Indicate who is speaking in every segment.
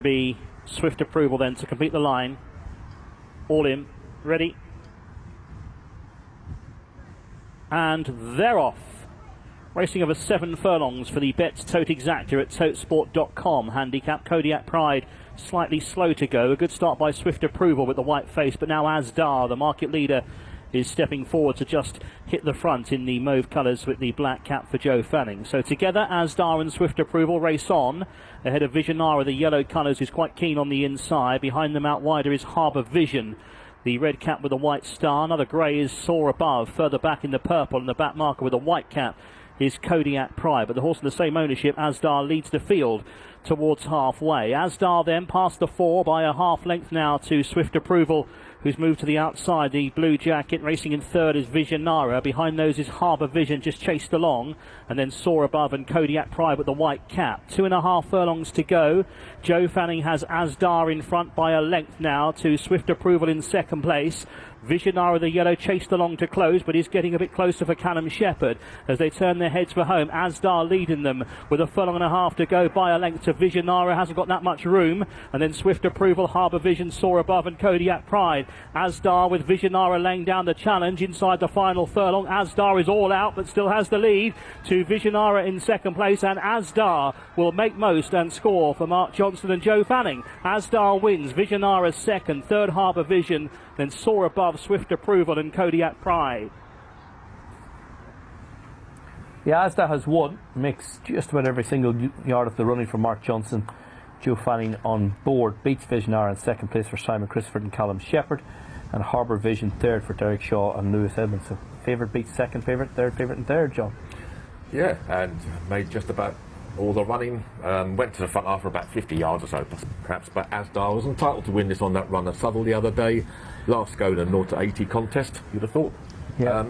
Speaker 1: Be swift approval then to complete the line. All in, ready, and they're off. Racing over 7 furlongs for the bets toteexacta at totesport.com. Handicap Kodiak Pride slightly slow to go. A good start by swift approval with the white face, but now Asdaa, the market leader, is stepping forward to just hit the front in the mauve colours with the black cap for Joe Fanning. So together, Asdaa and swift approval race on. Ahead of Visionara, the yellow colours, who's quite keen on the inside. Behind them out wider is Harbour Vision, the red cap with a white star. Another grey is Soar Above. Further back in the purple and the back marker with a white cap is Kodiak Pride. But the horse in the same ownership, Asdaa, leads the field towards halfway. Asdaa then past the 4 by a half length now to swift approval, who's moved to the outside. The blue jacket racing in third is Visionara. Behind those is Harbour Vision, just chased along. And then Soar Above and Kodiak Pride with the white cap. 2.5 furlongs to go. Joe Fanning has Asdaa in front by a length now to swift approval in second place. Visionara, the yellow, chased along to close, but is getting a bit closer for Callum Shepherd as they turn their heads for home. Asdaa leading them with a furlong and a half to go by a length to Visionara. Hasn't got that much room. And then swift approval, Harbour Vision, Soar Above and Kodiak Pride. Asdaa with Visionara laying down the challenge inside the final furlong. Asdaa is all out but still has the lead to Visionara in second place, and Asdaa will make most and score for Mark Johnson and Joe Fanning. Asdaa wins, Visionara second, third Harbour Vision, then Soar Above, swift approval and Kodiak Pride.
Speaker 2: Yeah, Asdaa has won, makes just about every single yard of the running for Mark Johnson. Joe Fanning on board, beats Visionara in second place for Simon Christopher and Callum Shepherd, and Harbour Vision third for Derek Shaw and Lewis Edmonds. So favourite beats second favourite, third favourite and third, John.
Speaker 3: Yeah, and made just about all the running. Went to the front half for about 50 yards or so, perhaps, but Asdaa was entitled to win this on that run at Southall the other day. Last go in a 0 to 80 contest, you'd have thought.
Speaker 2: Yeah.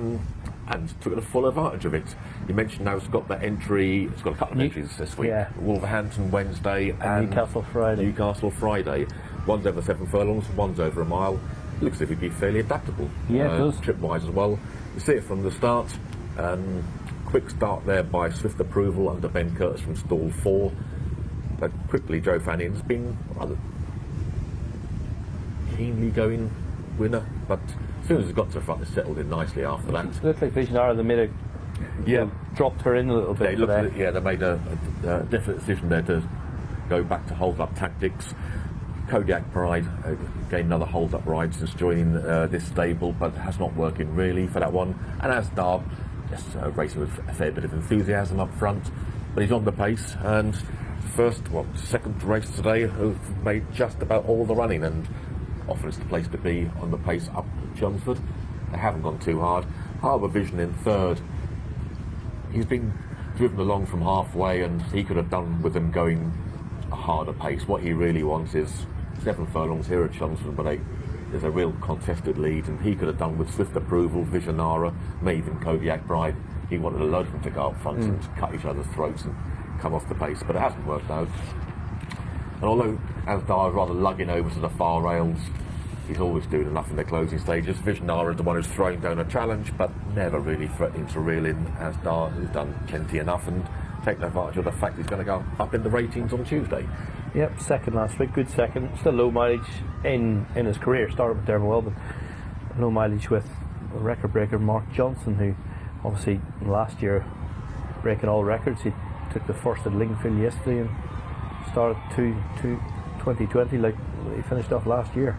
Speaker 3: And took the full advantage of it. You mentioned now it's got the entry, it's got a couple of entries this week.
Speaker 2: Yeah.
Speaker 3: Wolverhampton Wednesday and
Speaker 2: Newcastle Friday.
Speaker 3: Newcastle Friday. One's over 7 furlongs, one's over a mile. Looks as if he'd be fairly adaptable.
Speaker 2: Yeah, it does.
Speaker 3: Trip-wise as well. You see it from the start. Quick start there by swift approval under Ben Curtis from stall 4. But quickly Joe Fanning's been rather keenly going winner, but as soon as he got to the front, it settled in nicely after that.
Speaker 2: It looked like Visionara, they made dropped her in a little bit.
Speaker 3: They made a definite decision there to go back to hold-up tactics. Kodiak Pride, again another hold-up ride since joining this stable, but has not working really for that one. And Asdaa, just racing with a fair bit of enthusiasm up front, but he's on the pace, and second race today have made just about all the running and offers the place to be on the pace up at Chelmsford. They haven't gone too hard. Harbour Vision in third. He's been driven along from halfway, and he could have done with them going a harder pace. What he really wants is 7 furlongs here at Chelmsford, but there's a real contested lead, and he could have done with swift approval, Visionara, maybe even Kodiak Pride. He wanted a load of them to go up front and cut each other's throats and come off the pace, but it hasn't worked out. And although Asdaa is rather lugging over to the far rails, he's always doing enough in the closing stages. Visionara is the one who's throwing down a challenge, but never really threatening to reel in Asdaa, who's done plenty enough and taking advantage of the fact he's going to go up in the ratings on Tuesday.
Speaker 2: Yep, second last week, good second. Still low mileage in his career. Started with Dermawell, but low mileage with a record breaker Mark Johnson, who obviously last year breaking all records. He took the first at Lingfield yesterday and started 2020 like he finished off last year.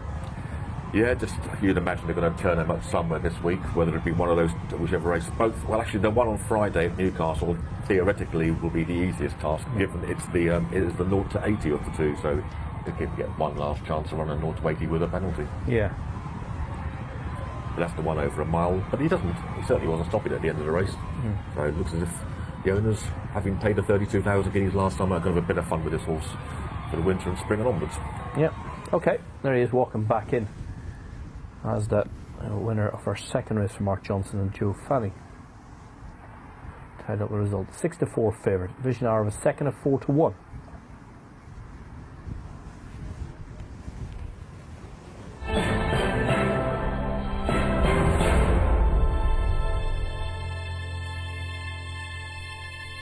Speaker 3: Yeah, just you'd imagine they're going to turn him up somewhere this week, whether it be one of those, whichever race. Both, well, actually, the one on Friday at Newcastle theoretically will be the easiest task, given it is the 0 to 80 of the two, so they can get one last chance to run a 0 to 80 with a penalty.
Speaker 2: Yeah.
Speaker 3: But that's the one over a mile, but he certainly wasn't stopping at the end of the race. So it looks as if the owners, having paid the 32,000 guineas last time, are going to have a bit of fun with this horse for the winter and spring and onwards.
Speaker 2: Yep. Okay, there he is walking back in as the winner of our second race for Mark Johnson and Joe Fanning. Tied up the result. 6 to 4 favourite. Visionara was second at 4 to 1.